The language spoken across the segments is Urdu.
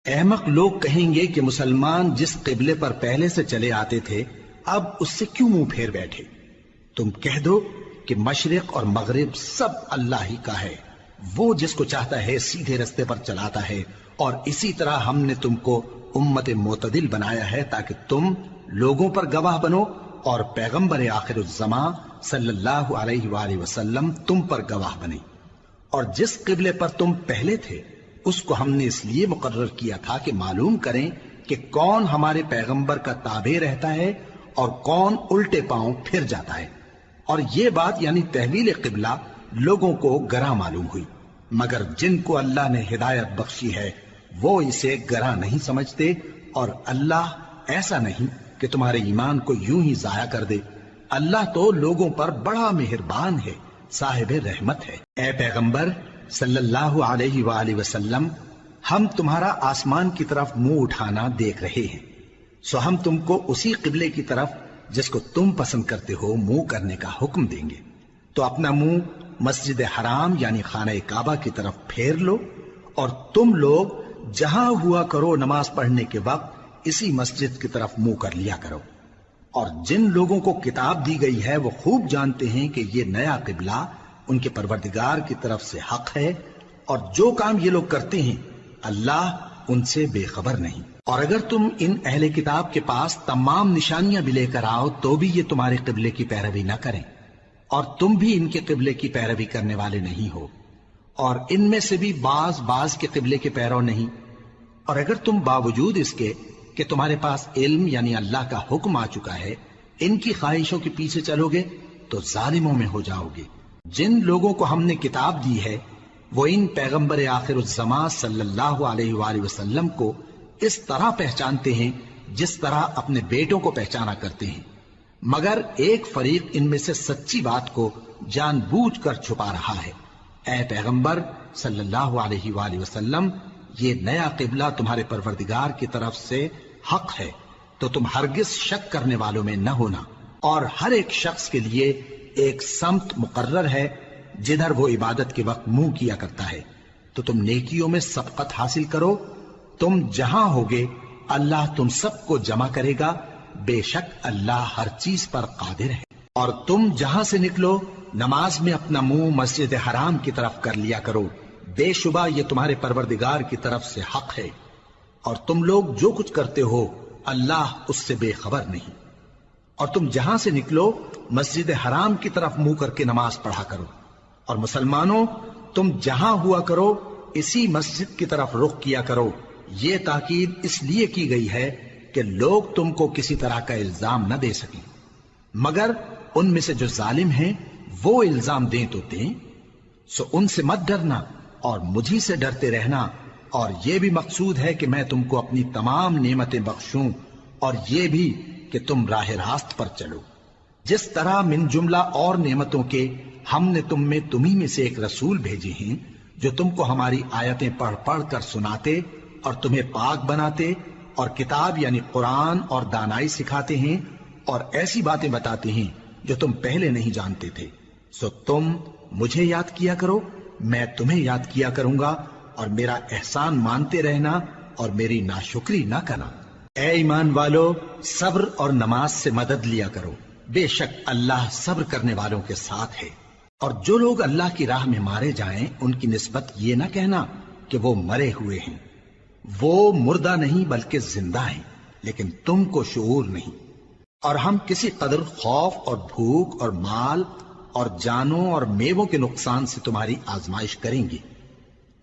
احمق لوگ کہیں گے کہ مسلمان جس قبلے پر پہلے سے چلے آتے تھے اب اس سے کیوں منہ پھیر بیٹھے؟ تم کہہ دو کہ مشرق اور مغرب سب اللہ ہی کا ہے، وہ جس کو چاہتا ہے سیدھے رستے پر چلاتا ہے، اور اسی طرح ہم نے تم کو امت معتدل بنایا ہے تاکہ تم لوگوں پر گواہ بنو اور پیغمبر آخر الزمان صلی اللہ علیہ وآلہ وسلم تم پر گواہ بنے۔ اور جس قبلے پر تم پہلے تھے اس کو ہم نے اس لیے مقرر کیا تھا کہ معلوم کریں کہ کون ہمارے پیغمبر کا تابع رہتا ہے اور کون الٹے پاؤں پھر جاتا ہے۔ اور یہ بات یعنی تحویل قبلہ لوگوں کو گراں معلوم ہوئی، مگر جن کو اللہ نے ہدایت بخشی ہے وہ اسے گراں نہیں سمجھتے، اور اللہ ایسا نہیں کہ تمہارے ایمان کو یوں ہی ضائع کر دے۔ اللہ تو لوگوں پر بڑا مہربان ہے، صاحب رحمت ہے۔ اے پیغمبر صلی اللہ علیہ وآلہ وسلم، ہم تمہارا آسمان کی طرف منہ اٹھانا دیکھ رہے ہیں، سو ہم تم کو اسی قبلے کی طرف جس کو تم پسند کرتے ہو منہ کرنے کا حکم دیں گے۔ تو اپنا منہ مسجد حرام یعنی خانہ کعبہ کی طرف پھیر لو، اور تم لوگ جہاں ہوا کرو نماز پڑھنے کے وقت اسی مسجد کی طرف منہ کر لیا کرو۔ اور جن لوگوں کو کتاب دی گئی ہے وہ خوب جانتے ہیں کہ یہ نیا قبلہ ان کے پروردگار کی طرف سے حق ہے، اور جو کام یہ لوگ کرتے ہیں اللہ ان سے بے خبر نہیں۔ اور اگر تم ان اہل کتاب کے پاس تمام نشانیاں بھی لے کر آؤ تو بھی یہ تمہارے قبلے کی پیروی نہ کریں، اور تم بھی ان کے قبلے کی پیروی کرنے والے نہیں ہو، اور ان میں سے بھی بعض کے قبلے کے پیرو نہیں۔ اور اگر تم باوجود اس کے کہ تمہارے پاس علم یعنی اللہ کا حکم آ چکا ہے ان کی خواہشوں کے پیچھے چلو گے تو ظالموں میں ہو جاؤ گے۔ جن لوگوں کو ہم نے کتاب دی ہے وہ ان پیغمبر آخر الزمان صلی اللہ علیہ وآلہ وسلم کو اس طرح پہچانتے ہیں جس طرح اپنے بیٹوں کو پہچانا کرتے ہیں، مگر ایک فریق ان میں سے سچی بات کو جان بوجھ کر چھپا رہا ہے۔ اے پیغمبر صلی اللہ علیہ وآلہ وسلم، یہ نیا قبلہ تمہارے پروردگار کی طرف سے حق ہے، تو تم ہرگز شک کرنے والوں میں نہ ہونا، اور ہر ایک شخص کے لیے ایک سمت مقرر ہے جدھر وہ عبادت کے وقت منہ کیا کرتا ہے، تو تم نیکیوں میں سبقت حاصل کرو۔ تم جہاں ہوگے اللہ تم سب کو جمع کرے گا، بے شک اللہ ہر چیز پر قادر ہے۔ اور تم جہاں سے نکلو نماز میں اپنا منہ مسجد حرام کی طرف کر لیا کرو، بے شبہ یہ تمہارے پروردگار کی طرف سے حق ہے، اور تم لوگ جو کچھ کرتے ہو اللہ اس سے بے خبر نہیں۔ اور تم جہاں سے نکلو مسجد حرام کی طرف منہ کر کے نماز پڑھا کرو، اور مسلمانوں تم جہاں ہوا کرو اسی مسجد کی طرف رخ کیا کرو۔ یہ تاکید اس لیے کی گئی ہے کہ لوگ تم کو کسی طرح کا الزام نہ دے سکیں، مگر ان میں سے جو ظالم ہیں وہ الزام دیں تو دیں، سو ان سے مت ڈرنا اور مجھی سے ڈرتے رہنا، اور یہ بھی مقصود ہے کہ میں تم کو اپنی تمام نعمتیں بخشوں، اور یہ بھی کہ تم راہ راست پر چلو۔ جس طرح من جملہ اور نعمتوں کے ہم نے تمہیں میں سے ایک رسول بھیجے ہیں جو تم کو ہماری آیتیں پڑھ پڑھ کر سناتے اور تمہیں پاک بناتے، اور کتاب یعنی قرآن اور دانائی سکھاتے ہیں، اور ایسی باتیں بتاتے ہیں جو تم پہلے نہیں جانتے تھے، سو تم مجھے یاد کیا کرو، میں تمہیں یاد کیا کروں گا، اور میرا احسان مانتے رہنا اور میری ناشکری نہ کرنا۔ اے ایمان والو، صبر اور نماز سے مدد لیا کرو، بے شک اللہ صبر کرنے والوں کے ساتھ ہے۔ اور جو لوگ اللہ کی راہ میں مارے جائیں ان کی نسبت یہ نہ کہنا کہ وہ مرے ہوئے ہیں، وہ مردہ نہیں بلکہ زندہ ہیں، لیکن تم کو شعور نہیں۔ اور ہم کسی قدر خوف اور بھوک اور مال اور جانوں اور میووں کے نقصان سے تمہاری آزمائش کریں گے،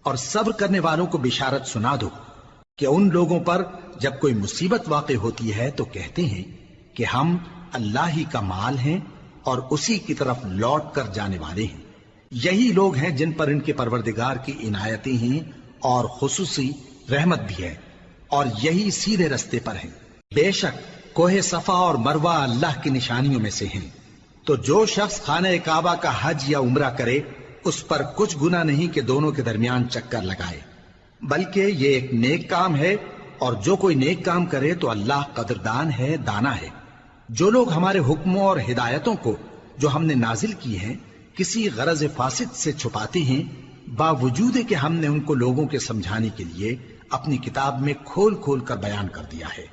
اور صبر کرنے والوں کو بشارت سنا دو کہ ان لوگوں پر جب کوئی مصیبت واقع ہوتی ہے تو کہتے ہیں کہ ہم اللہ ہی کا مال ہیں اور اسی کی طرف لوٹ کر جانے والے ہیں۔ یہی لوگ ہیں جن پر ان کے پروردگار کی عنایتیں ہیں اور خصوصی رحمت بھی ہے، اور یہی سیدھے رستے پر ہیں۔ بے شک کوہ صفا اور مروہ اللہ کی نشانیوں میں سے ہیں، تو جو شخص خانہ کعبہ کا حج یا عمرہ کرے اس پر کچھ گناہ نہیں کہ دونوں کے درمیان چکر لگائے، بلکہ یہ ایک نیک کام ہے، اور جو کوئی نیک کام کرے تو اللہ قدردان ہے، دانا ہے۔ جو لوگ ہمارے حکموں اور ہدایتوں کو جو ہم نے نازل کی ہیں کسی غرض فاسد سے چھپاتے ہیں، باوجود کہ ہم نے ان کو لوگوں کے سمجھانے کے لیے اپنی کتاب میں کھول کھول کر بیان کر دیا ہے۔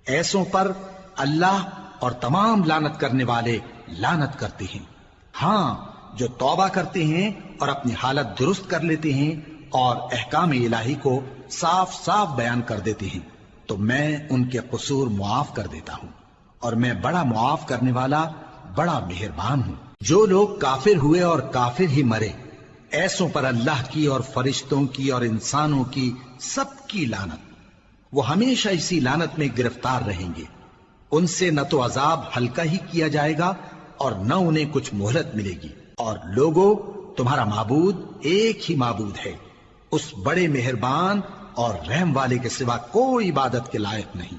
ایسوں پر اللہ اور تمام لعنت کرنے والے لعنت کرتے ہیں۔ ہاں، جو توبہ کرتے ہیں اور اپنی حالت درست کر لیتے ہیں اور احکام الہی کو صاف صاف بیان کر دیتے ہیں تو میں ان کے قصور معاف کر دیتا ہوں، اور میں بڑا معاف کرنے والا بڑا مہربان ہوں۔ جو لوگ کافر ہوئے اور کافر ہی مرے، ایسوں پر اللہ کی اور فرشتوں کی اور انسانوں کی سب کی لعنت، وہ ہمیشہ اسی لعنت میں گرفتار رہیں گے۔ ان سے نہ تو عذاب ہلکا ہی کیا جائے گا اور نہ انہیں کچھ مہلت ملے گی۔ اور لوگوں، تمہارا معبود ایک ہی معبود ہے، اس بڑے مہربان اور رحم والے کے سوا کوئی عبادت کے لائق نہیں۔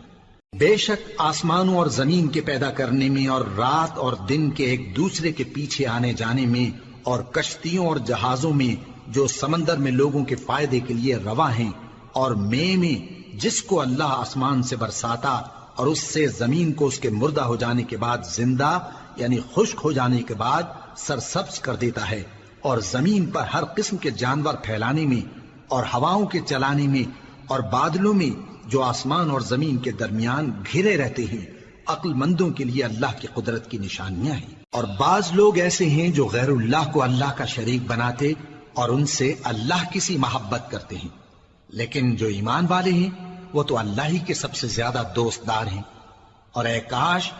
بے شک آسمانوں اور زمین کے پیدا کرنے میں اور رات اور دن کے ایک دوسرے کے پیچھے آنے جانے میں اور کشتیوں اور جہازوں میں جو سمندر میں لوگوں کے فائدے کے لیے رواں ہیں، اور میں جس کو اللہ آسمان سے برساتا اور اس سے زمین کو اس کے مردہ ہو جانے کے بعد زندہ یعنی خشک ہو جانے کے بعد سرسبز کر دیتا ہے، اور زمین پر ہر قسم کے جانور پھیلانے میں اور ہواؤں کے چلانے میں اور بادلوں میں جو آسمان اور زمین کے درمیان گھرے رہتے ہیں، عقل مندوں کے لیے اللہ کی قدرت کی نشانیاں ہیں۔ اور بعض لوگ ایسے ہیں جو غیر اللہ کو اللہ کا شریک بناتے اور ان سے اللہ کی سی محبت کرتے ہیں، لیکن جو ایمان والے ہیں وہ تو اللہ ہی کے سب سے زیادہ دوست دار ہیں۔ اور اے کاش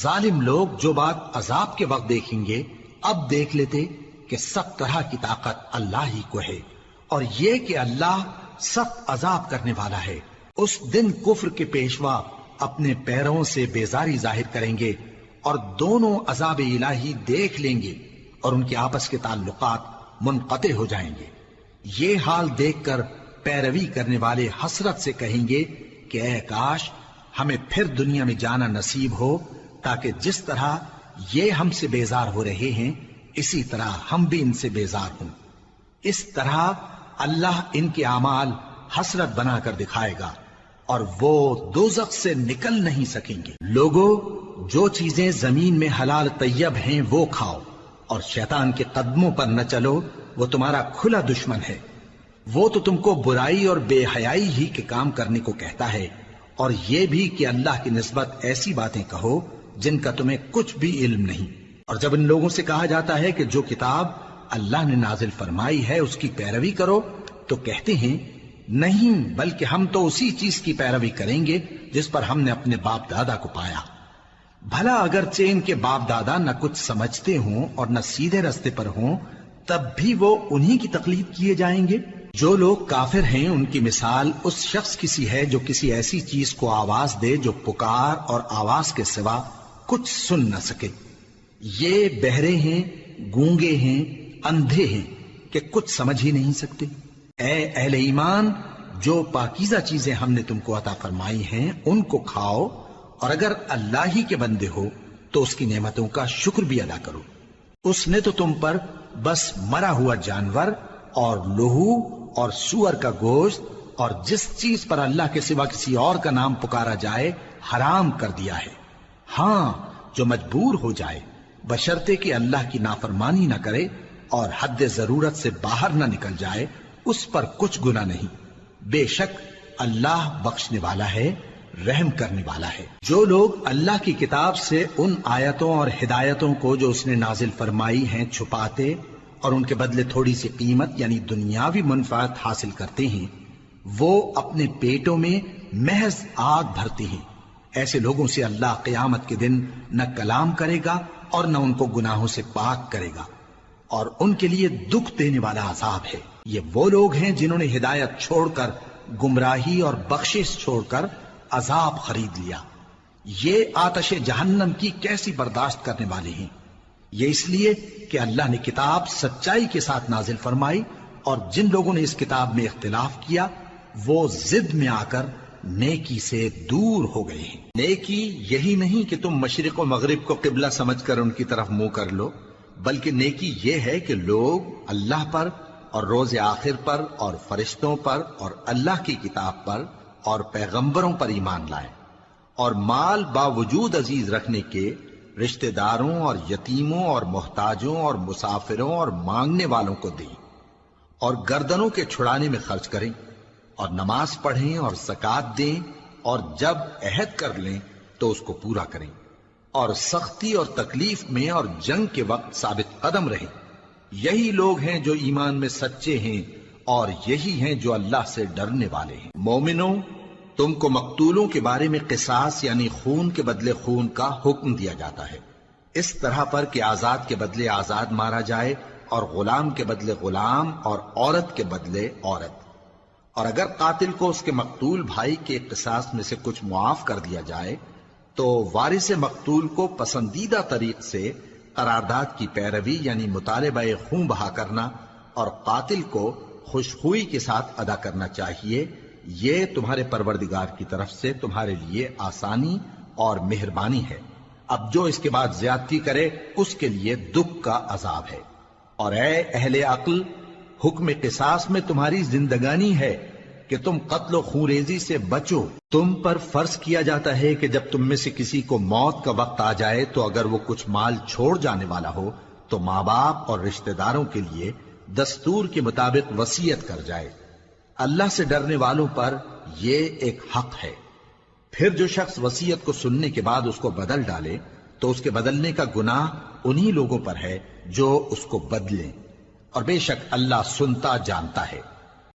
ظالم لوگ جو بات عذاب کے وقت دیکھیں گے اب دیکھ لیتے کہ سب طرح کی طاقت اللہ ہی کو ہے، اور یہ کہ اللہ سخت عذاب کرنے والا ہے۔ اس دن کفر کے پیشوا اپنے پیروں سے بیزاری ظاہر کریں گے اور دونوں عذاب الہی دیکھ لیں گے اور ان کے آپس کے تعلقات منقطع ہو جائیں گے۔ یہ حال دیکھ کر پیروی کرنے والے حسرت سے کہیں گے کہ اے کاش ہمیں پھر دنیا میں جانا نصیب ہو، تاکہ جس طرح یہ ہم سے بیزار ہو رہے ہیں اسی طرح ہم بھی ان سے بیزار ہوں۔ اس طرح اللہ ان کے اعمال حسرت بنا کر دکھائے گا اور وہ دوزخ سے نکل نہیں سکیں گے۔ لوگوں، جو چیزیں زمین میں حلال طیب ہیں وہ کھاؤ، اور شیطان کے قدموں پر نہ چلو، وہ تمہارا کھلا دشمن ہے۔ وہ تو تم کو برائی اور بے حیائی ہی کے کام کرنے کو کہتا ہے، اور یہ بھی کہ اللہ کی نسبت ایسی باتیں کہو جن کا تمہیں کچھ بھی علم نہیں۔ اور جب ان لوگوں سے کہا جاتا ہے کہ جو کتاب اللہ نے نازل فرمائی ہے اس کی پیروی کرو، تو کہتے ہیں نہیں، بلکہ ہم تو اسی چیز کی پیروی کریں گے جس پر ہم نے اپنے باپ دادا کو پایا۔ بھلا اگرچہ ان کے باپ دادا نہ کچھ سمجھتے ہوں اور نہ سیدھے رستے پر ہوں، تب بھی وہ انہی کی تقلید کیے جائیں گے۔ جو لوگ کافر ہیں ان کی مثال اس شخص کی سی ہے جو کسی ایسی چیز کو آواز دے جو پکار اور آواز کے سوا کچھ سن نہ سکے۔ یہ بہرے ہیں، گونگے ہیں، اندھے ہیں کہ کچھ سمجھ ہی نہیں سکتے۔ اے اہل ایمان، جو پاکیزہ چیزیں ہم نے تم کو عطا فرمائی ہیں ان کو کھاؤ، اور اگر اللہ ہی کے بندے ہو تو اس کی نعمتوں کا شکر بھی ادا کرو۔ اس نے تو تم پر بس مرا ہوا جانور اور لہو اور سور کا گوشت اور جس چیز پر اللہ کے سوا کسی اور کا نام پکارا جائے حرام کر دیا ہے۔ ہاں، جو مجبور ہو جائے بشرطے کہ اللہ کی نافرمانی نہ کرے اور حد ضرورت سے باہر نہ نکل جائے، اس پر کچھ گناہ نہیں۔ بے شک اللہ بخشنے والا ہے، رحم کرنے والا ہے۔ جو لوگ اللہ کی کتاب سے ان آیتوں اور ہدایتوں کو جو اس نے نازل فرمائی ہیں چھپاتے اور ان کے بدلے تھوڑی سی قیمت یعنی دنیاوی منفعت حاصل کرتے ہیں، وہ اپنے پیٹوں میں محض آگ بھرتے ہیں۔ ایسے لوگوں سے اللہ قیامت کے دن نہ کلام کرے گا اور نہ ان کو گناہوں سے پاک کرے گا، اور ان کے لیے دکھ دینے والا عذاب ہے۔ یہ وہ لوگ ہیں جنہوں نے ہدایت چھوڑ کر گمراہی اور بخشش چھوڑ کر عذاب خرید لیا۔ یہ آتش جہنم کی کیسی برداشت کرنے والے ہیں۔ یہ اس لیے کہ اللہ نے کتاب سچائی کے ساتھ نازل فرمائی، اور جن لوگوں نے اس کتاب میں اختلاف کیا وہ ضد میں آ کر نیکی سے دور ہو گئے ہیں۔ نیکی یہی نہیں کہ تم مشرق و مغرب کو قبلہ سمجھ کر ان کی طرف منہ کر لو، بلکہ نیکی یہ ہے کہ لوگ اللہ پر اور روز آخر پر اور فرشتوں پر اور اللہ کی کتاب پر اور پیغمبروں پر ایمان لائیں، اور مال باوجود عزیز رکھنے کے رشتہ داروں اور یتیموں اور محتاجوں اور مسافروں اور مانگنے والوں کو دیں، اور گردنوں کے چھڑانے میں خرچ کریں، اور نماز پڑھیں اور زکات دیں، اور جب عہد کر لیں تو اس کو پورا کریں، اور سختی اور تکلیف میں اور جنگ کے وقت ثابت قدم رہیں۔ یہی لوگ ہیں جو ایمان میں سچے ہیں، اور یہی ہیں جو اللہ سے ڈرنے والے ہیں۔ مومنوں، تم کو مقتولوں کے بارے میں قصاص یعنی خون کے بدلے خون کا حکم دیا جاتا ہے، اس طرح پر کہ آزاد کے بدلے آزاد مارا جائے، اور غلام کے بدلے غلام، اور عورت کے بدلے عورت۔ اور اگر قاتل کو اس کے مقتول بھائی کے قصاص میں سے کچھ معاف کر دیا جائے تو وارث مقتول کو پسندیدہ طریق سے قرارداد کی پیروی یعنی مطالبہ خون بہا کرنا اور قاتل کو خوشخوئی کے ساتھ ادا کرنا چاہیے۔ یہ تمہارے پروردگار کی طرف سے تمہارے لیے آسانی اور مہربانی ہے۔ اب جو اس کے بعد زیادتی کرے اس کے لیے دکھ کا عذاب ہے۔ اور اے اہل عقل، حکم قصاص میں تمہاری زندگانی ہے کہ تم قتل و خونریزی سے بچو۔ تم پر فرض کیا جاتا ہے کہ جب تم میں سے کسی کو موت کا وقت آ جائے تو اگر وہ کچھ مال چھوڑ جانے والا ہو تو ماں باپ اور رشتہ داروں کے لیے دستور کے مطابق وصیت کر جائے۔ اللہ سے ڈرنے والوں پر یہ ایک حق ہے۔ پھر جو شخص وصیت کو سننے کے بعد اس کو بدل ڈالے تو اس کے بدلنے کا گناہ انہی لوگوں پر ہے جو اس کو بدلیں، اور بے شک اللہ سنتا جانتا ہے۔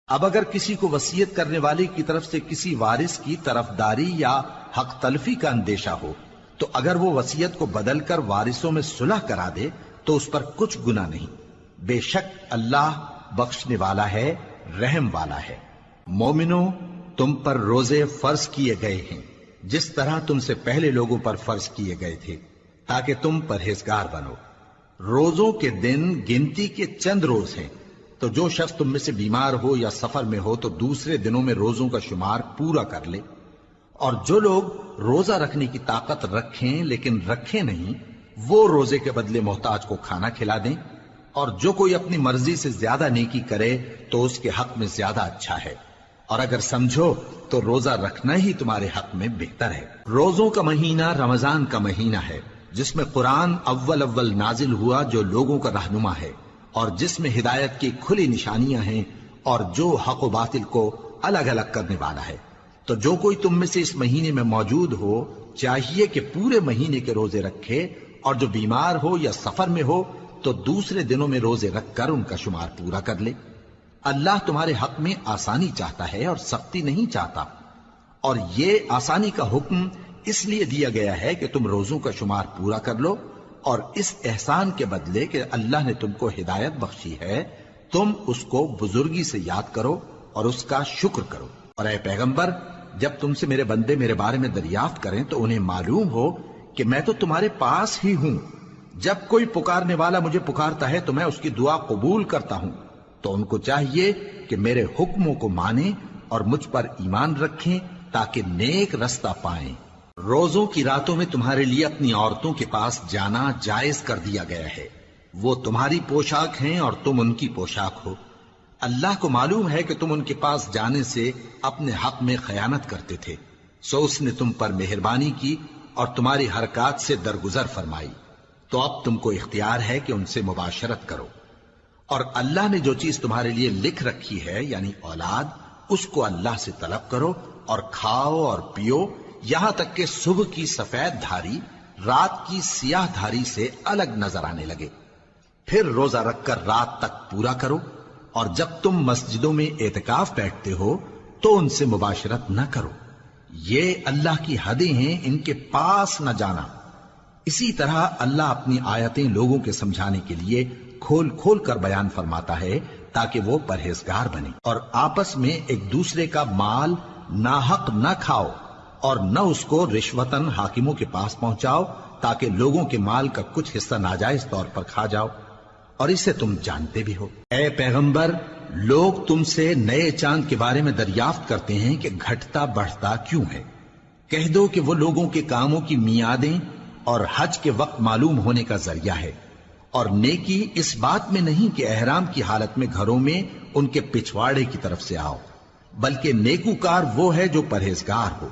اب اگر کسی کو وصیت کرنے والے کی طرف سے کسی وارث کی طرفداری یا حق تلفی کا اندیشہ ہو تو اگر وہ وصیت کو بدل کر وارثوں میں صلح کرا دے تو اس پر کچھ گناہ نہیں، بے شک اللہ بخشنے والا ہے، رحم والا ہے۔ مومنوں، تم پر روزے فرض کیے گئے ہیں جس طرح تم سے پہلے لوگوں پر فرض کیے گئے تھے تاکہ تم پرہیزگار بنو۔ روزوں کے دن گنتی کے چند روز ہیں، تو جو شخص تم میں سے بیمار ہو یا سفر میں ہو تو دوسرے دنوں میں روزوں کا شمار پورا کر لے۔ اور جو لوگ روزہ رکھنے کی طاقت رکھیں لیکن رکھیں نہیں، وہ روزے کے بدلے محتاج کو کھانا کھلا دیں۔ اور جو کوئی اپنی مرضی سے زیادہ نیکی کرے تو اس کے حق میں زیادہ اچھا ہے، اور اگر سمجھو تو روزہ رکھنا ہی تمہارے حق میں بہتر ہے۔ روزوں کا مہینہ رمضان کا مہینہ ہے جس میں قرآن اول نازل ہوا، جو لوگوں کا رہنما ہے اور جس میں ہدایت کی کھلی نشانیاں ہیں، اور جو حق و باطل کو الگ الگ کرنے والا ہے۔ تو جو کوئی تم میں سے اس مہینے میں موجود ہو چاہیے کہ پورے مہینے کے روزے رکھے، اور جو بیمار ہو یا سفر میں ہو تو دوسرے دنوں میں روزے رکھ کر ان کا شمار پورا کر لے۔ اللہ تمہارے حق میں آسانی چاہتا ہے اور سختی نہیں چاہتا، اور یہ آسانی کا حکم اس لیے دیا گیا ہے کہ تم روزوں کا شمار پورا کر لو، اور اس احسان کے بدلے کہ اللہ نے تم کو ہدایت بخشی ہے تم اس کو بزرگی سے یاد کرو اور اس کا شکر کرو۔ اور اے پیغمبر، جب تم سے میرے بندے میرے بارے میں دریافت کریں تو انہیں معلوم ہو کہ میں تو تمہارے پاس ہی ہوں۔ جب کوئی پکارنے والا مجھے پکارتا ہے تو میں اس کی دعا قبول کرتا ہوں۔ تو ان کو چاہیے کہ میرے حکموں کو مانیں اور مجھ پر ایمان رکھیں تاکہ نیک رستہ پائیں۔ روزوں کی راتوں میں تمہارے لیے اپنی عورتوں کے پاس جانا جائز کر دیا گیا ہے، وہ تمہاری پوشاک ہیں اور تم ان کی پوشاک ہو۔ اللہ کو معلوم ہے کہ تم ان کے پاس جانے سے اپنے حق میں خیانت کرتے تھے، سو اس نے تم پر مہربانی کی اور تمہاری حرکات سے درگزر فرمائی، تو اب تم کو اختیار ہے کہ ان سے مباشرت کرو۔ اور اللہ نے جو چیز تمہارے لیے لکھ رکھی ہے یعنی اولاد، اس کو اللہ سے طلب کرو اور کھاؤ اور پیو یہاں تک کہ صبح کی سفید دھاری رات کی سیاہ دھاری سے الگ نظر آنے لگے، پھر روزہ رکھ کر رات تک پورا کرو۔ اور جب تم مسجدوں میں اعتکاف بیٹھتے ہو تو ان سے مباشرت نہ کرو، یہ اللہ کی حدیں ہیں، ان کے پاس نہ جانا۔ اسی طرح اللہ اپنی آیتیں لوگوں کے سمجھانے کے لیے کھول کھول کر بیان فرماتا ہے تاکہ وہ پرہیزگار بنے۔ اور آپس میں ایک دوسرے کا مال ناحق نہ کھاؤ اور نہ اس کو رشوتاً حاکموں کے پاس پہنچاؤ تاکہ لوگوں کے مال کا کچھ حصہ ناجائز طور پر کھا جاؤ، اور اسے تم جانتے بھی ہو۔ اے پیغمبر، لوگ تم سے نئے چاند کے بارے میں دریافت کرتے ہیں کہ گھٹتا بڑھتا کیوں ہے۔ کہہ دو کہ وہ لوگوں کے کاموں کی میعادیں اور حج کے وقت معلوم ہونے کا ذریعہ ہے، اور نیکی اس بات میں نہیں کہ احرام کی حالت میں گھروں میں ان کے پچھواڑے کی طرف سے آؤ، بلکہ نیکوکار وہ ہے جو پرہیزگار ہو،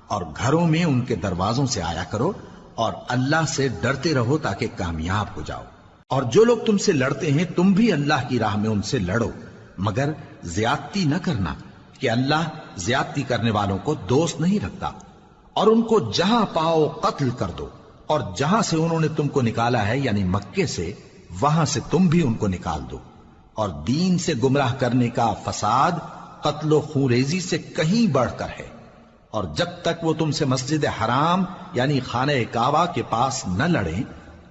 اور گھروں میں ان کے دروازوں سے آیا کرو اور اللہ سے ڈرتے رہو تاکہ کامیاب ہو جاؤ۔ اور جو لوگ تم سے لڑتے ہیں تم بھی اللہ کی راہ میں ان سے لڑو، مگر زیادتی نہ کرنا، کہ اللہ زیادتی کرنے والوں کو دوست نہیں رکھتا، اور ان کو جہاں پاؤ قتل کر دو، اور جہاں سے انہوں نے تم کو نکالا ہے یعنی مکے سے، وہاں سے تم بھی ان کو نکال دو۔ اور دین سے گمراہ کرنے کا فساد قتل و خونریزی سے کہیں بڑھ کر ہے، اور جب تک وہ تم سے مسجد حرام یعنی خانہ کعبہ کے پاس نہ لڑیں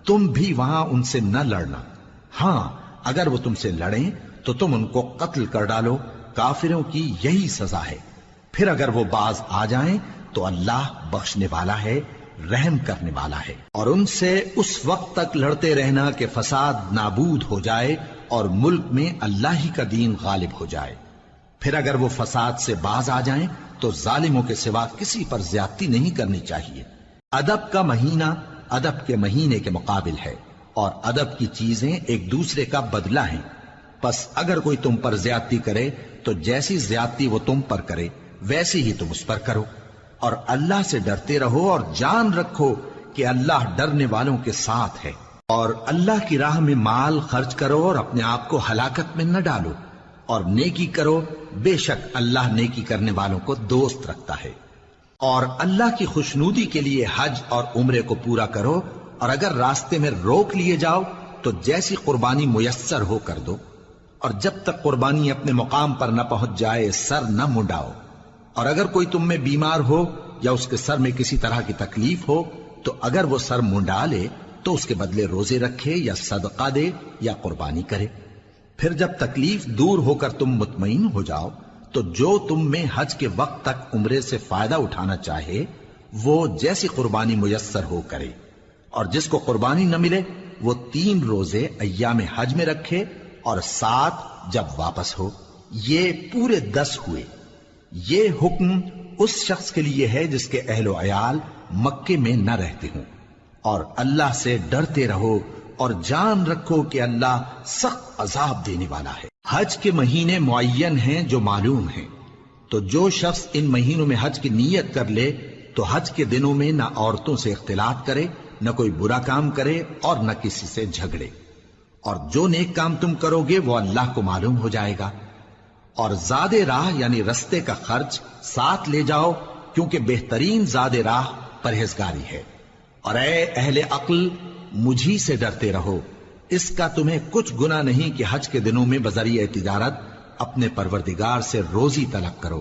تم بھی وہاں ان سے نہ لڑنا۔ ہاں اگر وہ تم سے لڑیں تو تم ان کو قتل کر ڈالو، کافروں کی یہی سزا ہے۔ پھر اگر وہ باز آ جائیں تو اللہ بخشنے والا ہے، رحم کرنے والا ہے۔ اور ان سے اس وقت تک لڑتے رہنا کہ فساد نابود ہو جائے اور ملک میں اللہ ہی کا دین غالب ہو جائے۔ پھر اگر وہ فساد سے باز آ جائیں تو ظالموں کے سوا کسی پر زیادتی نہیں کرنی چاہیے۔ ادب کا مہینہ ادب کے مہینے کے مقابل ہے، اور ادب کی چیزیں ایک دوسرے کا بدلہ ہیں۔ پس اگر کوئی تم پر زیادتی کرے تو جیسی زیادتی وہ تم پر کرے ویسی ہی تم اس پر کرو، اور اللہ سے ڈرتے رہو اور جان رکھو کہ اللہ ڈرنے والوں کے ساتھ ہے۔ اور اللہ کی راہ میں مال خرچ کرو اور اپنے آپ کو ہلاکت میں نہ ڈالو، اور نیکی کرو، بے شک اللہ نیکی کرنے والوں کو دوست رکھتا ہے۔ اور اللہ کی خوشنودی کے لیے حج اور عمرے کو پورا کرو، اور اگر راستے میں روک لیے جاؤ تو جیسی قربانی میسر ہو کر دو، اور جب تک قربانی اپنے مقام پر نہ پہنچ جائے سر نہ منڈاؤ۔ اور اگر کوئی تم میں بیمار ہو یا اس کے سر میں کسی طرح کی تکلیف ہو تو اگر وہ سر منڈا لے تو اس کے بدلے روزے رکھے یا صدقہ دے یا قربانی کرے۔ پھر جب تکلیف دور ہو کر تم مطمئن ہو جاؤ تو جو تم میں حج کے وقت تک عمرے سے فائدہ اٹھانا چاہے وہ جیسی قربانی میسر ہو کرے، اور جس کو قربانی نہ ملے وہ 3 روزے ایام حج میں رکھے اور 7 جب واپس ہو، یہ پورے 10 ہوئے۔ یہ حکم اس شخص کے لیے ہے جس کے اہل و عیال مکے میں نہ رہتے ہوں۔ اور اللہ سے ڈرتے رہو اور جان رکھو کہ اللہ سخت عذاب دینے والا ہے۔ حج کے مہینے معین ہیں جو معلوم ہیں، تو جو شخص ان مہینوں میں حج کی نیت کر لے تو حج کے دنوں میں نہ عورتوں سے اختلاط کرے، نہ کوئی برا کام کرے اور نہ کسی سے جھگڑے۔ اور جو نیک کام تم کرو گے وہ اللہ کو معلوم ہو جائے گا۔ اور زاد راہ یعنی رستے کا خرچ ساتھ لے جاؤ، کیونکہ بہترین زاد راہ پرہیزگاری ہے۔ اور اے اہل عقل مجھی سے ڈرتے رہو، اس کا تمہیں کچھ گناہ نہیں کہ حج کے دنوں میں بذریعہ تجارت اپنے پروردگار سے روزی طلب کرو۔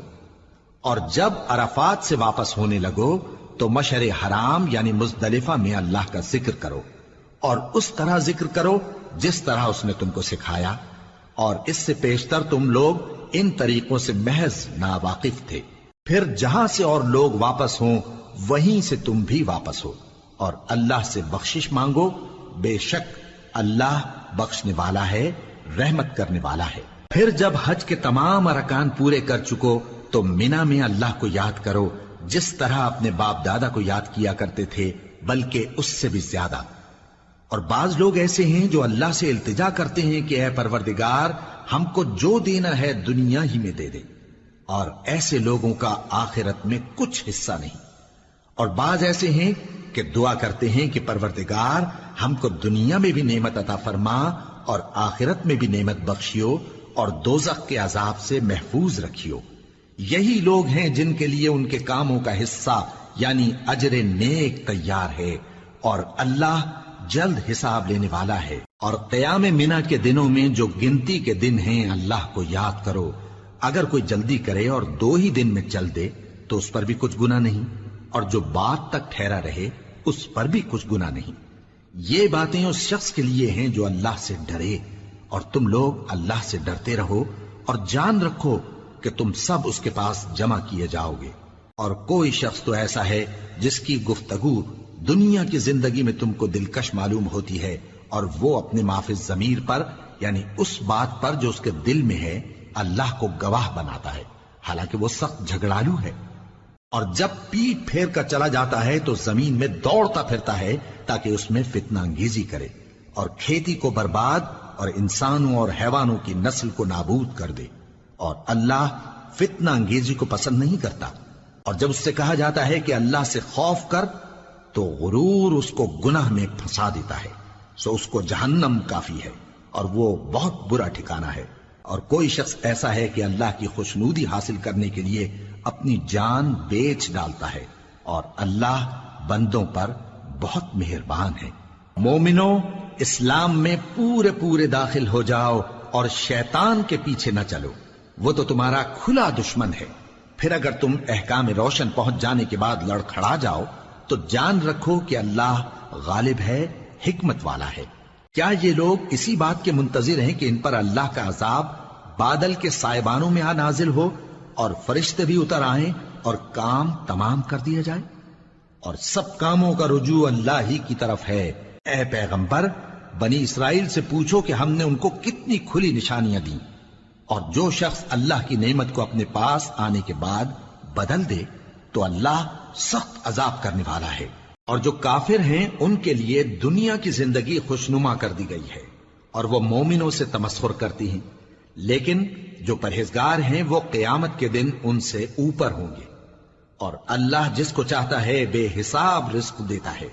اور جب عرفات سے واپس ہونے لگو تو مشعر حرام یعنی مزدلفہ میں اللہ کا ذکر کرو، اور اس طرح ذکر کرو جس طرح اس نے تم کو سکھایا، اور اس سے پیشتر تم لوگ ان طریقوں سے محض ناواقف تھے۔ پھر جہاں سے اور لوگ واپس ہوں وہیں سے تم بھی واپس ہو، اور اللہ سے بخشش مانگو، بے شک اللہ بخشنے والا ہے، رحمت کرنے والا ہے۔ پھر جب حج کے تمام ارکان پورے کر چکو تو مینا میں اللہ کو یاد کرو جس طرح اپنے باپ دادا کو یاد کیا کرتے تھے، بلکہ اس سے بھی زیادہ۔ اور بعض لوگ ایسے ہیں جو اللہ سے التجا کرتے ہیں کہ اے پروردگار ہم کو جو دینا ہے دنیا ہی میں دے دے، اور ایسے لوگوں کا آخرت میں کچھ حصہ نہیں۔ اور بعض ایسے ہیں کہ دعا کرتے ہیں کہ پروردگار ہم کو دنیا میں بھی نعمت عطا فرما اور آخرت میں بھی نعمت بخشیو اور دوزخ کے عذاب سے محفوظ رکھیو۔ یہی لوگ ہیں جن کے لیے ان کے کاموں کا حصہ یعنی اجر نیک تیار ہے، اور اللہ جلد حساب لینے والا ہے۔ اور قیام منا کے دنوں میں جو گنتی کے دن ہیں اللہ کو یاد کرو، اگر کوئی جلدی کرے اور 2 ہی دن میں چل دے تو اس پر بھی کچھ گناہ نہیں، اور جو بات تک ٹھہرا رہے اس پر بھی کچھ گناہ نہیں۔ یہ باتیں اس شخص کے لیے ہیں جو اللہ سے ڈرے، اور تم لوگ اللہ سے ڈرتے رہو اور جان رکھو کہ تم سب اس کے پاس جمع کیے جاؤ گے۔ اور کوئی شخص تو ایسا ہے جس کی گفتگو دنیا کی زندگی میں تم کو دلکش معلوم ہوتی ہے، اور وہ اپنے معافی ضمیر پر یعنی اس بات پر جو اس کے دل میں ہے اللہ کو گواہ بناتا ہے، حالانکہ وہ سخت جھگڑالو ہے۔ اور جب پیٹ پھیر کر چلا جاتا ہے تو زمین میں دوڑتا پھرتا ہے تاکہ اس میں فتنہ انگیزی کرے اور کھیتی کو برباد اور انسانوں اور حیوانوں کی نسل کو نابود کر دے، اور اللہ فتنہ انگیزی کو پسند نہیں کرتا۔ اور جب اس سے کہا جاتا ہے کہ اللہ سے خوف کر تو غرور اس کو گناہ میں پھنسا دیتا ہے، سو اس کو جہنم کافی ہے اور وہ بہت برا ٹھکانہ ہے۔ اور کوئی شخص ایسا ہے کہ اللہ کی خوشنودی حاصل کرنے کے لیے اپنی جان بیچ ڈالتا ہے، اور اللہ بندوں پر بہت مہربان ہے۔ مومنو، اسلام میں پورے پورے داخل ہو جاؤ اور شیطان کے پیچھے نہ چلو، وہ تو تمہارا کھلا دشمن ہے۔ پھر اگر تم احکام روشن پہنچ جانے کے بعد لڑکھڑا جاؤ تو جان رکھو کہ اللہ غالب ہے، حکمت والا ہے۔ کیا یہ لوگ اسی بات کے منتظر ہیں کہ ان پر اللہ کا عذاب بادل کے سائبانوں میں نازل ہو اور فرشتے بھی اتر آئیں اور کام تمام کر دیا جائے؟ اور سب کاموں کا رجوع اللہ ہی کی طرف ہے۔ اے پیغمبر، بنی اسرائیل سے پوچھو کہ ہم نے ان کو کتنی کھلی نشانیاں دیں، اور جو شخص اللہ کی نعمت کو اپنے پاس آنے کے بعد بدل دے تو اللہ سخت عذاب کرنے والا ہے۔ اور جو کافر ہیں ان کے لیے دنیا کی زندگی خوشنما کر دی گئی ہے، اور وہ مومنوں سے تمسخر کرتی ہیں، لیکن جو پرہیزگار ہیں وہ قیامت کے دن ان سے اوپر ہوں گے۔ اور اللہ جس کو چاہتا ہے بے حساب رزق دیتا ہے۔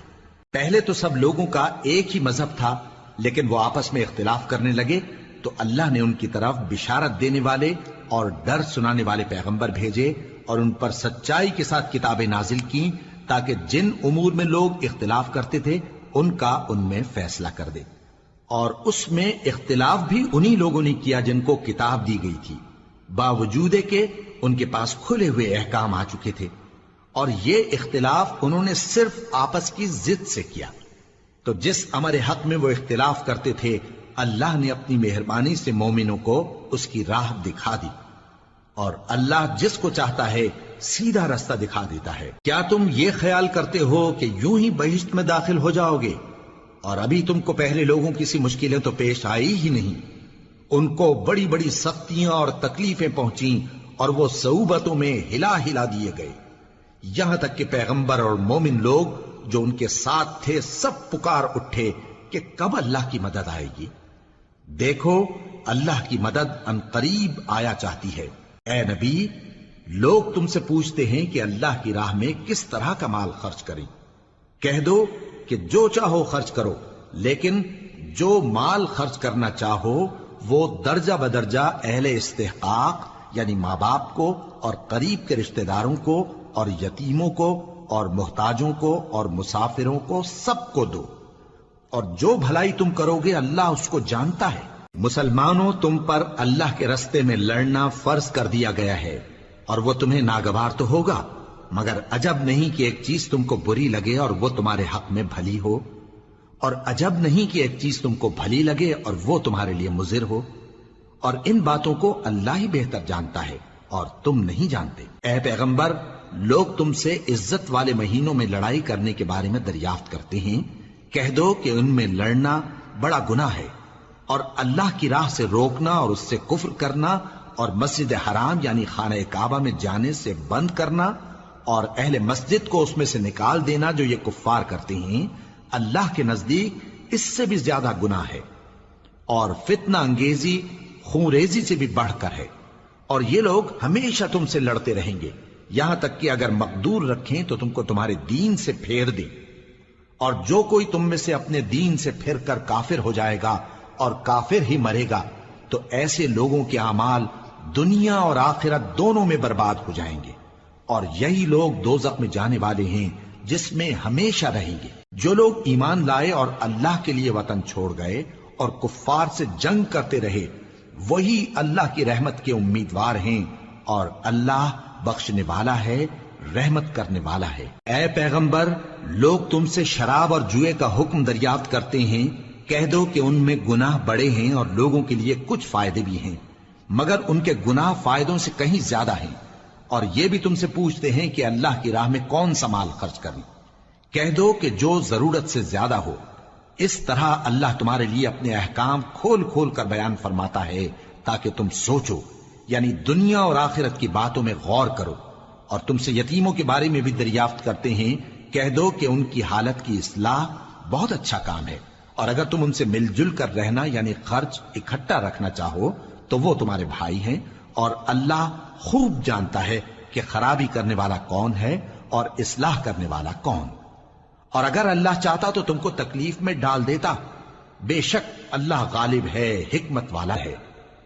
پہلے تو سب لوگوں کا ایک ہی مذہب تھا، لیکن وہ آپس میں اختلاف کرنے لگے تو اللہ نے ان کی طرف بشارت دینے والے اور ڈر سنانے والے پیغمبر بھیجے، اور ان پر سچائی کے ساتھ کتابیں نازل کی، تاکہ جن امور میں لوگ اختلاف کرتے تھے ان کا ان میں فیصلہ کر دے۔ اور اس میں اختلاف بھی انہی لوگوں نے کیا جن کو کتاب دی گئی تھی، باوجود کہ ان کے پاس کھلے ہوئے احکام آ چکے تھے، اور یہ اختلاف انہوں نے صرف آپس کی ضد سے کیا۔ تو جس امر حق میں وہ اختلاف کرتے تھے اللہ نے اپنی مہربانی سے مومنوں کو اس کی راہ دکھا دی، اور اللہ جس کو چاہتا ہے سیدھا رستہ دکھا دیتا ہے۔ کیا تم یہ خیال کرتے ہو کہ یوں ہی بہشت میں داخل ہو جاؤ گے، اور ابھی تم کو پہلے لوگوں کی سی مشکلیں تو پیش آئی ہی نہیں؟ ان کو بڑی بڑی سختیاں اور تکلیفیں پہنچیں، اور وہ صعوبتوں میں ہلا ہلا دیے گئے، یہاں تک کہ پیغمبر اور مومن لوگ جو ان کے ساتھ تھے سب پکار اٹھے کہ کب اللہ کی مدد آئے گی۔ دیکھو اللہ کی مدد ان قریب آیا چاہتی ہے۔ اے نبی، لوگ تم سے پوچھتے ہیں کہ اللہ کی راہ میں کس طرح کا مال خرچ کریں۔ کہہ دو کہ جو چاہو خرچ کرو، لیکن جو مال خرچ کرنا چاہو وہ درجہ بدرجہ اہل استحقاق یعنی ماں باپ کو اور قریب کے رشتہ داروں کو اور یتیموں کو اور محتاجوں کو اور مسافروں کو سب کو دو، اور جو بھلائی تم کرو گے اللہ اس کو جانتا ہے۔ مسلمانوں، تم پر اللہ کے رستے میں لڑنا فرض کر دیا گیا ہے، اور وہ تمہیں ناگوار تو ہوگا، مگر عجب نہیں کہ ایک چیز تم کو بری لگے اور وہ تمہارے حق میں بھلی ہو، اور عجب نہیں کہ ایک چیز تم کو بھلی لگے اور وہ تمہارے لیے مضر ہو، اور ان باتوں کو اللہ ہی بہتر جانتا ہے اور تم نہیں جانتے۔ اے پیغمبر، لوگ تم سے عزت والے مہینوں میں لڑائی کرنے کے بارے میں دریافت کرتے ہیں، کہہ دو کہ ان میں لڑنا بڑا گناہ ہے، اور اللہ کی راہ سے روکنا اور اس سے کفر کرنا اور مسجد حرام یعنی خانہ کعبہ میں جانے سے بند کرنا اور اہل مسجد کو اس میں سے نکال دینا جو یہ کفار کرتے ہیں، اللہ کے نزدیک اس سے بھی زیادہ گناہ ہے، اور فتنہ انگیزی خونریزی سے بھی بڑھ کر ہے۔ اور یہ لوگ ہمیشہ تم سے لڑتے رہیں گے، یہاں تک کہ اگر مقدور رکھیں تو تم کو تمہارے دین سے پھیر دیں، اور جو کوئی تم میں سے اپنے دین سے پھر کر کافر ہو جائے گا اور کافر ہی مرے گا تو ایسے لوگوں کے اعمال دنیا اور آخرت دونوں میں برباد ہو جائیں گے، اور یہی لوگ دوزخ میں جانے والے ہیں جس میں ہمیشہ رہیں گے۔ جو لوگ ایمان لائے اور اللہ کے لیے وطن چھوڑ گئے اور کفار سے جنگ کرتے رہے وہی اللہ کی رحمت کے امیدوار ہیں، اور اللہ بخشنے والا ہے، رحمت کرنے والا ہے۔ اے پیغمبر، لوگ تم سے شراب اور جوئے کا حکم دریافت کرتے ہیں، کہہ دو کہ ان میں گناہ بڑے ہیں اور لوگوں کے لیے کچھ فائدے بھی ہیں، مگر ان کے گناہ فائدوں سے کہیں زیادہ ہیں۔ اور یہ بھی تم سے پوچھتے ہیں کہ اللہ کی راہ میں کون سا مال خرچ کریں، کہہ دو کہ جو ضرورت سے زیادہ ہو۔ اس طرح اللہ تمہارے لیے اپنے احکام کھول کھول کر بیان فرماتا ہے تاکہ تم سوچو، یعنی دنیا اور آخرت کی باتوں میں غور کرو۔ اور تم سے یتیموں کے بارے میں بھی دریافت کرتے ہیں، کہہ دو کہ ان کی حالت کی اصلاح بہت اچھا کام ہے، اور اگر تم ان سے مل جل کر رہنا یعنی خرچ اکٹھا رکھنا چاہو تو وہ تمہارے بھائی ہیں، اور اللہ خوب جانتا ہے کہ خرابی کرنے والا کون ہے اور اصلاح کرنے والا کون۔ اور اگر اللہ چاہتا تو تم کو تکلیف میں ڈال دیتا، بے شک اللہ غالب ہے، حکمت والا ہے۔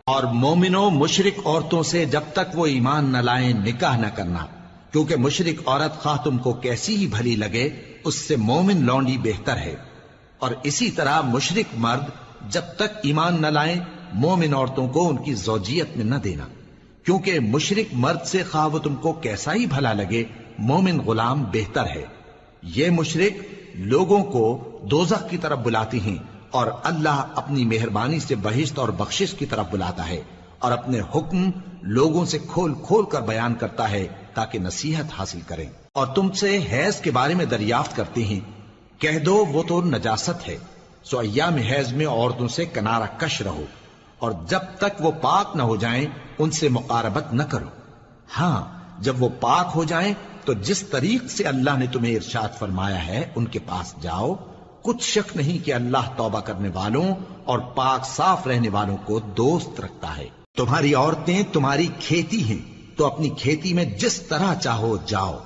اور مومنوں مشرک عورتوں سے جب تک وہ ایمان نہ لائیں نکاح نہ کرنا، کیونکہ مشرک عورت خواہ تم کو کیسی ہی بھلی لگے اس سے مومن لونڈی بہتر ہے۔ اور اسی طرح مشرک مرد جب تک ایمان نہ لائیں مومن عورتوں کو ان کی زوجیت میں نہ دینا، کیونکہ مشرک مرد سے خواہ وہ تم کو کیسا ہی بھلا لگے مومن غلام بہتر ہے۔ یہ مشرک لوگوں کو دوزخ کی طرف بلاتی ہیں، اور اللہ اپنی مہربانی سے بہشت اور بخشش کی طرف بلاتا ہے، اور اپنے حکم لوگوں سے کھول کھول کر بیان کرتا ہے تاکہ نصیحت حاصل کریں۔ اور تم سے حیض کے بارے میں دریافت کرتے ہیں، کہہ دو وہ تو نجاست ہے، سو ایام حیض میں عورتوں سے کنارہ کش رہو، اور جب تک وہ پاک نہ ہو جائیں ان سے مقاربت نہ کرو۔ ہاں جب وہ پاک ہو جائیں تو جس طریق سے اللہ نے تمہیں ارشاد فرمایا ہے ان کے پاس جاؤ، کچھ شک نہیں کہ اللہ توبہ کرنے والوں اور پاک صاف رہنے والوں کو دوست رکھتا ہے۔ تمہاری عورتیں تمہاری کھیتی ہیں، تو اپنی کھیتی میں جس طرح چاہو جاؤ،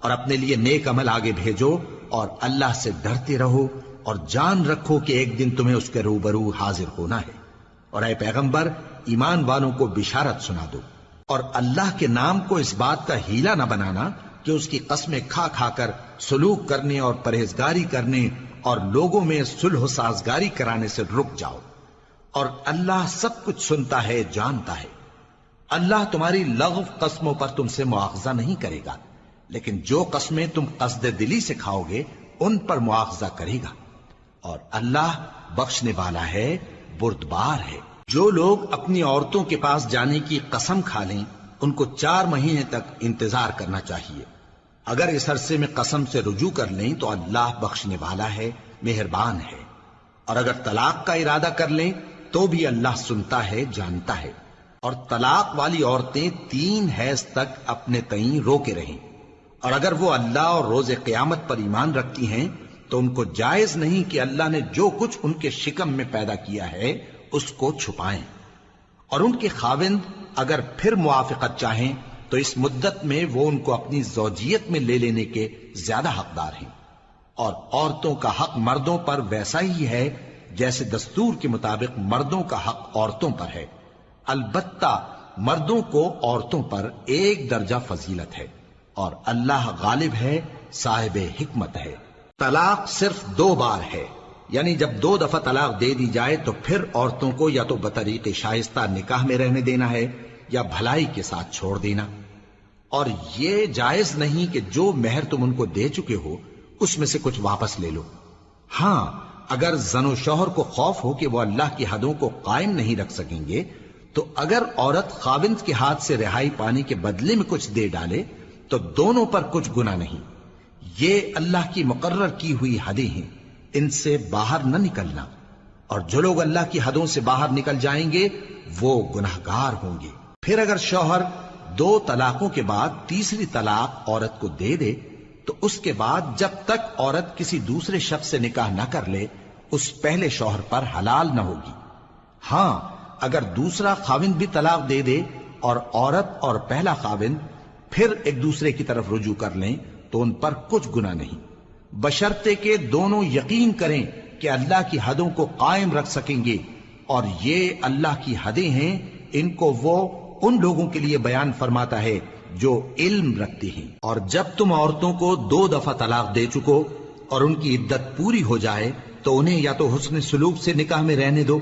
اور اپنے لیے نیک عمل آگے بھیجو، اور اللہ سے ڈرتے رہو، اور جان رکھو کہ ایک دن تمہیں اس کے روبرو حاضر ہونا ہے۔ اور اے پیغمبر ایمان والوں کو بشارت سنا دو، اور اللہ کے نام کو اس بات کا ہیلا نہ بنانا کہ اس کی قسمیں کھا کھا کر سلوک کرنے اور پرہیزگاری کرنے اور لوگوں میں صلح و سازگاری کرانے سے رک جاؤ، اور اللہ سب کچھ سنتا ہے جانتا ہے۔ اللہ تمہاری لغو قسموں پر تم سے مواخذہ نہیں کرے گا، لیکن جو قسمیں تم قصد دلی سے کھاؤ گے ان پر مواخذہ کرے گا، اور اللہ بخشنے والا ہے بردبار ہے۔ جو لوگ اپنی عورتوں کے پاس جانے کی قسم کھا لیں ان کو 4 مہینے تک انتظار کرنا چاہیے۔ اگر اس عرصے میں قسم سے رجوع کر لیں تو اللہ بخشنے والا ہے، مہربان ہے۔ اور اگر طلاق کا ارادہ کر لیں تو بھی اللہ سنتا ہے جانتا ہے۔ اور طلاق والی عورتیں 3 حیض تک اپنے تئیں روکے رہیں، اور اگر وہ اللہ اور روز قیامت پر ایمان رکھتی ہیں تو ان کو جائز نہیں کہ اللہ نے جو کچھ ان کے شکم میں پیدا کیا ہے اس کو چھپائیں۔ اور ان کے خاوند اگر پھر موافقت چاہیں تو اس مدت میں وہ ان کو اپنی زوجیت میں لے لینے کے زیادہ حقدار ہیں۔ اور عورتوں کا حق مردوں پر ویسا ہی ہے جیسے دستور کے مطابق مردوں کا حق عورتوں پر ہے، البتہ مردوں کو عورتوں پر 1 درجہ فضیلت ہے، اور اللہ غالب ہے، صاحب حکمت ہے۔ طلاق صرف 2 بار ہے، یعنی جب 2 دفعہ طلاق دے دی جائے تو پھر عورتوں کو یا تو بطریق شائستہ نکاح میں رہنے دینا ہے یا بھلائی کے ساتھ چھوڑ دینا۔ اور یہ جائز نہیں کہ جو مہر تم ان کو دے چکے ہو اس میں سے کچھ واپس لے لو۔ ہاں اگر زن و شوہر کو خوف ہو کہ وہ اللہ کی حدوں کو قائم نہیں رکھ سکیں گے تو اگر عورت خاوند کے ہاتھ سے رہائی پانے کے بدلے میں کچھ دے ڈالے تو دونوں پر کچھ گناہ نہیں۔ یہ اللہ کی مقرر کی ہوئی حدیں ہیں، ان سے باہر نہ نکلنا، اور جو لوگ اللہ کی حدوں سے باہر نکل جائیں گے وہ گناہگار ہوں گے۔ پھر اگر شوہر 2 طلاقوں کے بعد تیسری طلاق عورت کو دے دے تو اس کے بعد جب تک عورت کسی دوسرے شخص سے نکاح نہ کر لے اس پہلے شوہر پر حلال نہ ہوگی۔ ہاں اگر دوسرا خاوند بھی طلاق دے دے اور عورت اور پہلا خاوند پھر ایک دوسرے کی طرف رجوع کر لیں تو ان پر کچھ گناہ نہیں، بشرطے کہ دونوں یقین کریں کہ اللہ کی حدوں کو قائم رکھ سکیں گے، اور یہ اللہ کی حدیں ہیں، ان کو وہ ان لوگوں کے لیے بیان فرماتا ہے جو علم رکھتے ہیں۔ اور جب تم عورتوں کو 2 دفعہ طلاق دے چکو اور ان کی عدت پوری ہو جائے تو انہیں یا تو حسن سلوک سے نکاح میں رہنے دو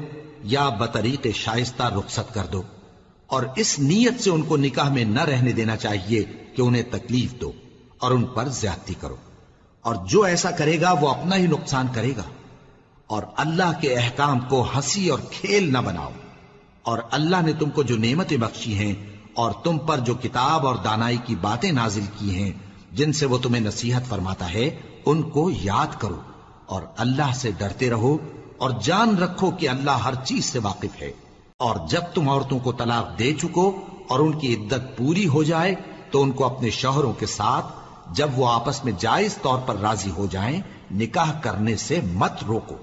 یا بطریق شائستہ رخصت کر دو، اور اس نیت سے ان کو نکاح میں نہ رہنے دینا چاہیے کہ انہیں تکلیف دو اور ان پر زیادتی کرو، اور جو ایسا کرے گا وہ اپنا ہی نقصان کرے گا۔ اور اللہ کے احکام کو ہنسی اور کھیل نہ بناؤ، اور اللہ نے تم کو جو نعمتیں بخشی ہیں اور تم پر جو کتاب اور دانائی کی باتیں نازل کی ہیں جن سے وہ تمہیں نصیحت فرماتا ہے ان کو یاد کرو، اور اللہ سے ڈرتے رہو، اور جان رکھو کہ اللہ ہر چیز سے واقف ہے۔ اور جب تم عورتوں کو طلاق دے چکو اور ان کی عدت پوری ہو جائے تو ان کو اپنے شوہروں کے ساتھ جب وہ آپس میں جائز طور پر راضی ہو جائیں نکاح کرنے سے مت روکو۔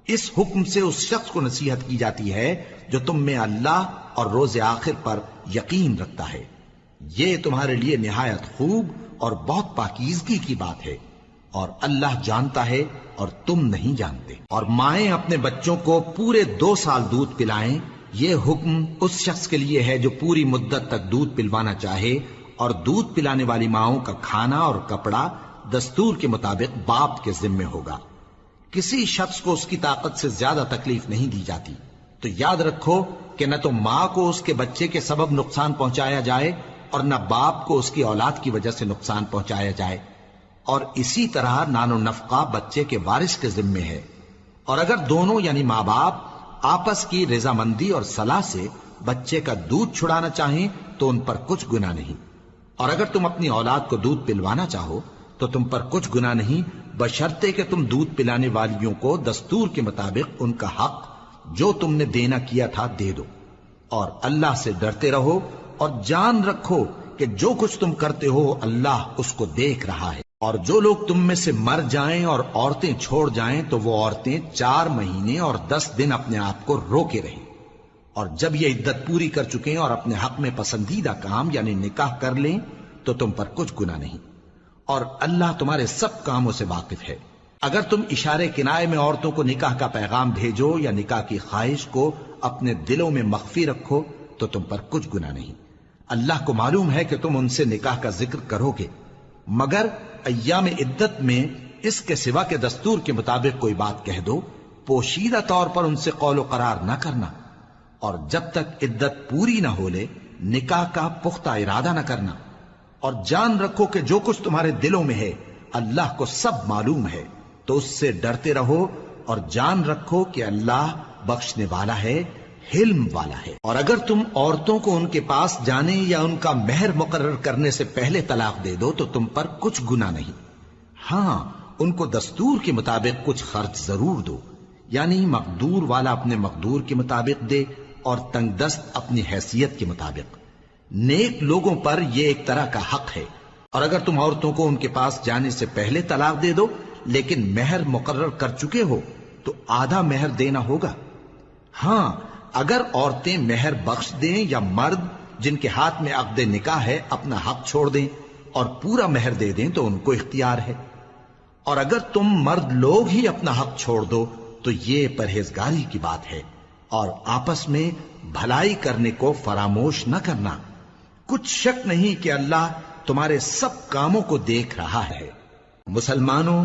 اس حکم سے اس شخص کو نصیحت کی جاتی ہے جو تم میں اللہ اور روز آخر پر یقین رکھتا ہے، یہ تمہارے لیے نہایت خوب اور بہت پاکیزگی کی بات ہے، اور اللہ جانتا ہے اور تم نہیں جانتے۔ اور مائیں اپنے بچوں کو پورے 2 سال دودھ پلائیں یہ حکم اس شخص کے لیے ہے جو پوری مدت تک دودھ پلوانا چاہے، اور دودھ پلانے والی ماؤں کا کھانا اور کپڑا دستور کے مطابق باپ کے ذمے ہوگا۔ کسی شخص کو اس کی طاقت سے زیادہ تکلیف نہیں دی جاتی، تو یاد رکھو کہ نہ تو ماں کو اس کے بچے کے سبب نقصان پہنچایا جائے اور نہ باپ کو اس کی اولاد کی وجہ سے نقصان پہنچایا جائے، اور اسی طرح نان و نفقہ بچے کے وارث کے ذمے ہے۔ اور اگر دونوں یعنی ماں باپ آپس کی رضامندی اور صلاح سے بچے کا دودھ چھڑانا چاہیں تو ان پر کچھ گناہ نہیں، اور اگر تم اپنی اولاد کو دودھ پلوانا چاہو تو تم پر کچھ گناہ نہیں، بشرطے کہ تم دودھ پلانے والیوں کو دستور کے مطابق ان کا حق جو تم نے دینا کیا تھا دے دو، اور اللہ سے ڈرتے رہو اور جان رکھو کہ جو کچھ تم کرتے ہو اللہ اس کو دیکھ رہا ہے۔ اور جو لوگ تم میں سے مر جائیں اور عورتیں چھوڑ جائیں تو وہ عورتیں 4 مہینے اور 10 دن اپنے آپ کو روکے رہیں، اور جب یہ عدت پوری کر چکیں اور اپنے حق میں پسندیدہ کام یعنی نکاح کر لیں تو تم پر کچھ گناہ نہیں، اور اللہ تمہارے سب کاموں سے واقف ہے۔ اگر تم اشارے کنائے میں عورتوں کو نکاح کا پیغام بھیجو یا نکاح کی خواہش کو اپنے دلوں میں مخفی رکھو تو تم پر کچھ گناہ نہیں۔ اللہ کو معلوم ہے کہ تم ان سے نکاح کا ذکر کرو گے، مگر ایام عدت میں اس کے سوا کے دستور کے مطابق کوئی بات کہہ دو، پوشیدہ طور پر ان سے قول و قرار نہ کرنا، اور جب تک عدت پوری نہ ہو لے نکاح کا پختہ ارادہ نہ کرنا، اور جان رکھو کہ جو کچھ تمہارے دلوں میں ہے اللہ کو سب معلوم ہے، تو اس سے ڈرتے رہو اور جان رکھو کہ اللہ بخشنے والا ہے، حلم والا ہے۔ اور اگر تم عورتوں کو ان کے پاس جانے یا ان کا مہر مقرر کرنے سے پہلے طلاق دے دو تو تم پر کچھ گناہ نہیں، ہاں ان کو دستور کے مطابق کچھ خرچ ضرور دو، یعنی مقدور والا اپنے مقدور کے مطابق دے اور تنگ دست اپنی حیثیت کے مطابق۔ نیک لوگوں پر یہ ایک طرح کا حق ہے۔ اور اگر تم عورتوں کو ان کے پاس جانے سے پہلے طلاق دے دو لیکن مہر مقرر کر چکے ہو تو آدھا مہر دینا ہوگا۔ ہاں اگر عورتیں مہر بخش دیں یا مرد جن کے ہاتھ میں عقد نکاح ہے اپنا حق چھوڑ دیں اور پورا مہر دے دیں تو ان کو اختیار ہے، اور اگر تم مرد لوگ ہی اپنا حق چھوڑ دو تو یہ پرہیزگاری کی بات ہے، اور آپس میں بھلائی کرنے کو فراموش نہ کرنا۔ کچھ شک نہیں کہ اللہ تمہارے سب کاموں کو دیکھ رہا ہے۔ مسلمانوں،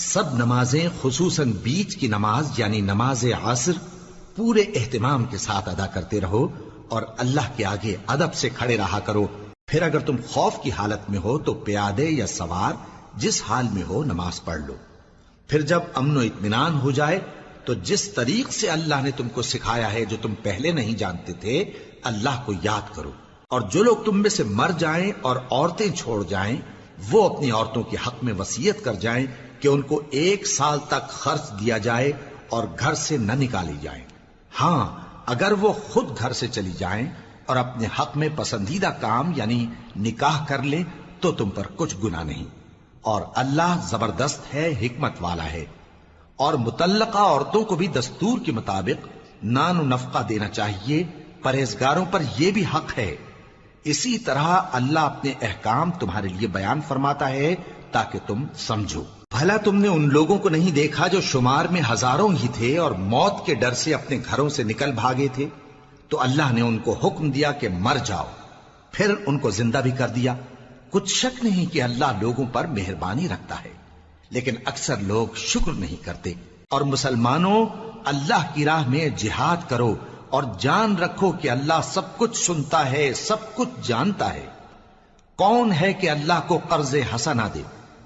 سب نمازیں خصوصاً بیچ کی نماز یعنی نماز عصر پورے اہتمام کے ساتھ ادا کرتے رہو اور اللہ کے آگے ادب سے کھڑے رہا کرو۔ پھر اگر تم خوف کی حالت میں ہو تو پیادے یا سوار جس حال میں ہو نماز پڑھ لو۔ پھر جب امن و اطمینان ہو جائے تو جس طریق سے اللہ نے تم کو سکھایا ہے جو تم پہلے نہیں جانتے تھے اللہ کو یاد کرو۔ اور جو لوگ تم میں سے مر جائیں اور عورتیں چھوڑ جائیں وہ اپنی عورتوں کے حق میں وصیت کر جائیں کہ ان کو 1 سال تک خرچ دیا جائے اور گھر سے نہ نکالی جائیں۔ ہاں اگر وہ خود گھر سے چلی جائیں اور اپنے حق میں پسندیدہ کام یعنی نکاح کر لیں تو تم پر کچھ گناہ نہیں، اور اللہ زبردست ہے، حکمت والا ہے۔ اور مطلقہ عورتوں کو بھی دستور کے مطابق نان و نفقہ دینا چاہیے، پرہیزگاروں پر یہ بھی حق ہے۔ اسی طرح اللہ اپنے احکام تمہارے لیے بیان فرماتا ہے تاکہ تم سمجھو۔ بھلا تم نے ان لوگوں کو نہیں دیکھا جو شمار میں ہزاروں ہی تھے اور موت کے ڈر سے اپنے گھروں سے نکل بھاگے تھے؟ تو اللہ نے ان کو حکم دیا کہ مر جاؤ، پھر ان کو زندہ بھی کر دیا۔ کچھ شک نہیں کہ اللہ لوگوں پر مہربانی رکھتا ہے، لیکن اکثر لوگ شکر نہیں کرتے۔ اور مسلمانوں، اللہ کی راہ میں جہاد کرو اور جان رکھو کہ اللہ سب کچھ سنتا ہے، سب کچھ جانتا ہے۔ کون ہے کہ اللہ کو قرض حسنہ دے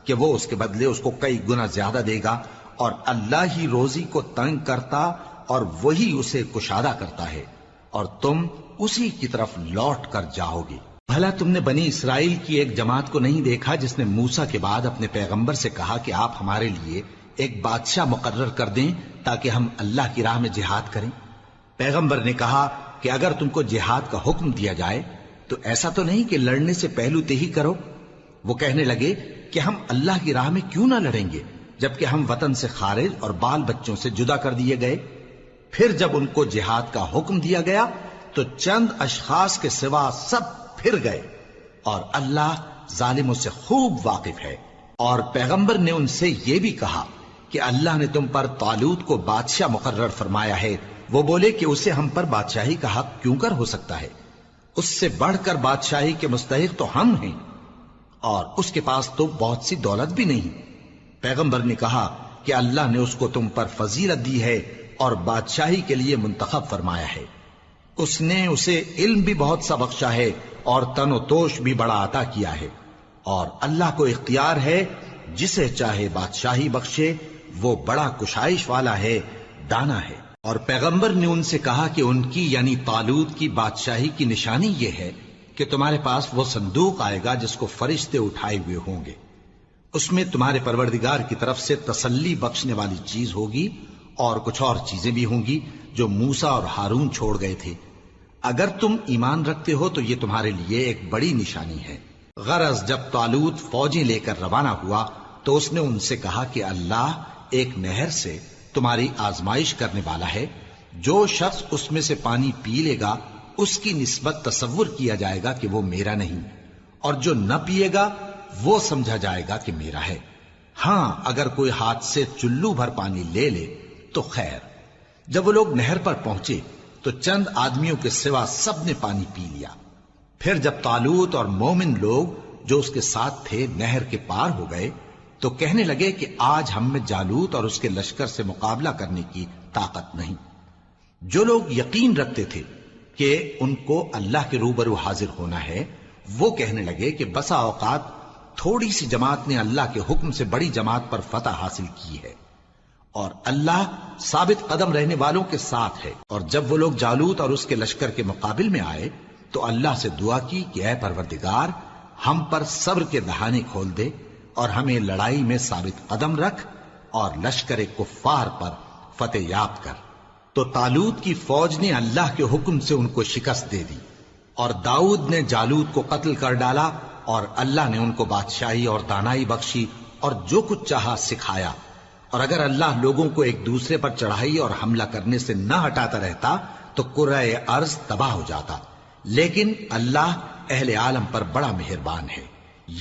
کہ وہ اس کے بدلے اس کو کئی گنا زیادہ دے گا، اور اللہ ہی روزی کو تنگ کرتا اور وہی اسے کشادہ کرتا ہے، اور تم اسی کی طرف لوٹ کر جاؤ گے۔ بھلا تم نے بنی اسرائیل کی ایک جماعت کو نہیں دیکھا جس نے موسیٰ کے بعد اپنے پیغمبر سے کہا کہ آپ ہمارے لیے ایک بادشاہ مقرر کر دیں تاکہ ہم اللہ کی راہ میں جہاد کریں؟ پیغمبر نے کہا کہ اگر تم کو جہاد کا حکم دیا جائے تو ایسا تو نہیں کہ لڑنے سے پہلو تہی کرو۔ وہ کہنے لگے کہ ہم اللہ کی راہ میں کیوں نہ لڑیں گے جبکہ ہم وطن سے خارج اور بال بچوں سے جدا کر دیے گئے۔ پھر جب ان کو جہاد کا حکم دیا گیا تو چند اشخاص کے سوا سب پھر گئے، اور اللہ ظالموں سے خوب واقف ہے۔ اور پیغمبر نے ان سے یہ بھی کہا کہ اللہ نے تم پر طالوت کو بادشاہ مقرر فرمایا ہے وہ بولے کہ اسے ہم پر بادشاہی کا حق کیوں کر ہو سکتا ہے؟ اس سے بڑھ کر بادشاہی کے مستحق تو ہم ہیں، اور اس کے پاس تو بہت سی دولت بھی نہیں۔ پیغمبر نے کہا کہ اللہ نے اس کو تم پر فضیلت دی ہے اور بادشاہی کے لیے منتخب فرمایا ہے۔ اس نے اسے علم بھی بہت سا بخشا ہے اور تن و توش بھی بڑا عطا کیا ہے، اور اللہ کو اختیار ہے جسے چاہے بادشاہی بخشے، وہ بڑا کشائش والا ہے، دانا ہے۔ اور پیغمبر نے ان سے کہا کہ ان کی یعنی طالوت کی بادشاہی کی نشانی یہ ہے کہ تمہارے پاس وہ صندوق آئے گا جس کو فرشتے اٹھائے ہوئے ہوں گے، اس میں تمہارے پروردگار کی طرف سے تسلی بخشنے والی چیز ہوگی اور کچھ اور چیزیں بھی ہوں گی جو موسیٰ اور ہارون چھوڑ گئے تھے۔ اگر تم ایمان رکھتے ہو تو یہ تمہارے لیے ایک بڑی نشانی ہے۔ غرض جب طالوت فوجیں لے کر روانہ ہوا تو اس نے ان سے کہا کہ اللہ ایک نہر سے تمہاری آزمائش کرنے والا ہے، جو شخص اس میں سے پانی پی لے گا اس کی نسبت تصور کیا جائے گا کہ وہ میرا نہیں، اور جو نہ پیے گا وہ سمجھا جائے گا کہ میرا ہے۔ ہاں اگر کوئی ہاتھ سے چلو بھر پانی لے لے تو خیر۔ جب وہ لوگ نہر پر پہنچے تو چند آدمیوں کے سوا سب نے پانی پی لیا۔ پھر جب طالوت اور مومن لوگ جو اس کے ساتھ تھے نہر کے پار ہو گئے تو کہنے لگے کہ آج ہم میں جالوت اور اس کے لشکر سے مقابلہ کرنے کی طاقت نہیں۔ جو لوگ یقین رکھتے تھے کہ ان کو اللہ کے روبرو حاضر ہونا ہے، وہ کہنے لگے کہ بسا اوقات تھوڑی سی جماعت نے اللہ کے حکم سے بڑی جماعت پر فتح حاصل کی ہے، اور اللہ ثابت قدم رہنے والوں کے ساتھ ہے۔ اور جب وہ لوگ جالوت اور اس کے لشکر کے مقابل میں آئے تو اللہ سے دعا کی کہ اے پروردگار، ہم پر صبر کے دہانے کھول دے اور ہمیں لڑائی میں ثابت قدم رکھ اور لشکر کفار پر فتح یاب کر۔ تو طالوت کی فوج نے اللہ کے حکم سے ان کو شکست دے دی، اور داؤد نے جالوت کو قتل کر ڈالا، اور اللہ نے ان کو بادشاہی اور دانائی بخشی اور جو کچھ چاہا سکھایا۔ اور اگر اللہ لوگوں کو ایک دوسرے پر چڑھائی اور حملہ کرنے سے نہ ہٹاتا رہتا تو کرۂ ارض تباہ ہو جاتا، لیکن اللہ اہل عالم پر بڑا مہربان ہے۔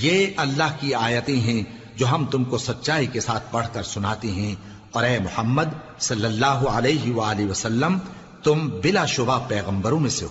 یہ اللہ کی آیتیں ہیں جو ہم تم کو سچائی کے ساتھ پڑھ کر سناتے ہیں، اور اے محمد صلی اللہ علیہ وآلہ وسلم تم بلا شبہ پیغمبروں میں سے ہو۔